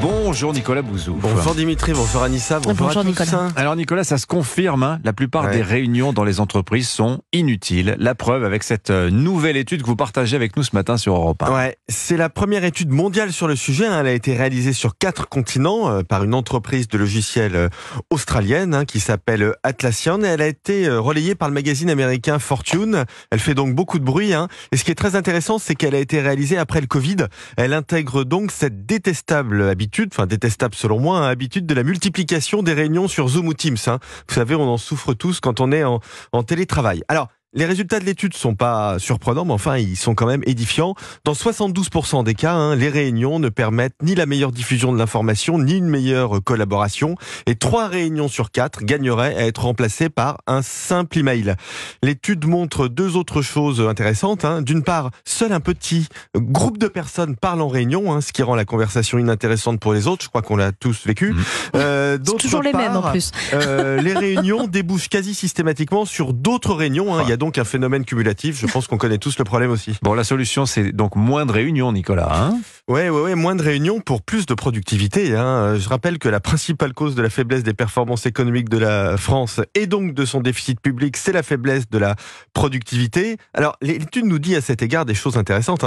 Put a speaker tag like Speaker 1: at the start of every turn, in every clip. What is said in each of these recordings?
Speaker 1: Bonjour Nicolas Bouzou.
Speaker 2: Bonjour Dimitri, bonjour Anissa, bonjour à tous.
Speaker 3: Nicolas.
Speaker 1: Alors Nicolas, ça se confirme, la plupart des réunions dans les entreprises sont inutiles. La preuve avec cette nouvelle étude que vous partagez avec nous ce matin sur Europe 1.
Speaker 2: Ouais, c'est la première étude mondiale sur le sujet. Elle a été réalisée sur 4 continents par une entreprise de logiciels australienne qui s'appelle Atlassian. Et elle a été relayée par le magazine américain Fortune. Elle fait donc beaucoup de bruit. Et ce qui est très intéressant, c'est qu'elle a été réalisée après le Covid. Elle intègre donc cette détestable habitude, enfin détestable selon moi, habitude de la multiplication des réunions sur Zoom ou Teams. Vous savez, on en souffre tous quand on est en télétravail. Alors, les résultats de l'étude sont pas surprenants, mais enfin, ils sont quand même édifiants. Dans 72% des cas, les réunions ne permettent ni la meilleure diffusion de l'information, ni une meilleure collaboration. Et 3 réunions sur 4 gagneraient à être remplacées par un simple email. L'étude montre 2 autres choses intéressantes. D'une part, seul un petit groupe de personnes parle en réunion, ce qui rend la conversation inintéressante pour les autres. Je crois qu'on l'a tous vécu.
Speaker 3: C'est toujours les mêmes en plus.
Speaker 2: Les réunions débouchent quasi systématiquement sur d'autres réunions. Il y a donc un phénomène cumulatif. Je pense qu'on connaît tous le problème aussi.
Speaker 1: Bon, la solution, c'est donc moins de réunions, Nicolas.
Speaker 2: Ouais, moins de réunions pour plus de productivité. Je rappelle que la principale cause de la faiblesse des performances économiques de la France et donc de son déficit public, c'est la faiblesse de la productivité. Alors, l'étude nous dit à cet égard des choses intéressantes.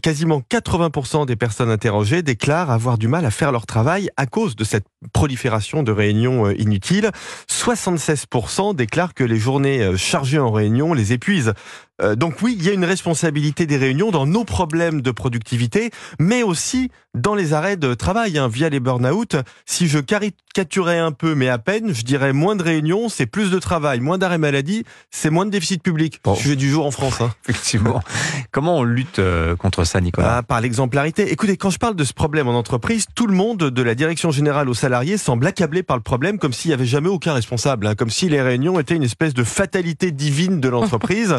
Speaker 2: Quasiment 80% des personnes interrogées déclarent avoir du mal à faire leur travail à cause de cette prolifération de réunions inutiles. 76% déclarent que les journées chargées en réunion les épuisent. Donc oui, il y a une responsabilité des réunions dans nos problèmes de productivité, mais aussi dans les arrêts de travail via les burn-out. Si je caricaturais un peu, mais à peine, je dirais moins de réunions, c'est plus de travail, moins d'arrêts maladie, c'est moins de déficit public.
Speaker 1: Bon.
Speaker 2: Sujet du jour en France.
Speaker 1: Effectivement. Comment on lutte contre ça, Nicolas?
Speaker 2: Par l'exemplarité. Écoutez, quand je parle de ce problème en entreprise, tout le monde, de la direction générale aux salariés, semble accablé par le problème, comme s'il n'y avait jamais aucun responsable, comme si les réunions étaient une espèce de fatalité divine de l'entreprise.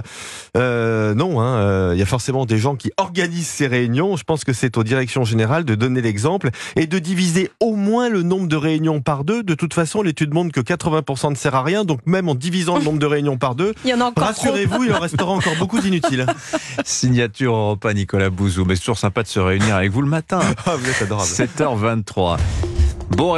Speaker 2: Non, il y a forcément des gens qui organisent ces réunions. Je pense que c'est aux directions générales de donner l'exemple et de diviser au moins le nombre de réunions par 2. De toute façon, l'étude montre que 80% ne sert à rien. Donc même en divisant le nombre de réunions par 2,
Speaker 3: il y en a encore
Speaker 2: rassurez-vous, il en restera encore beaucoup d'inutiles.
Speaker 1: Signature Europe 1, Nicolas Bouzou. Mais c'est toujours sympa de se réunir avec vous le matin.
Speaker 2: Vous êtes adorable.
Speaker 1: 7h23. Bon.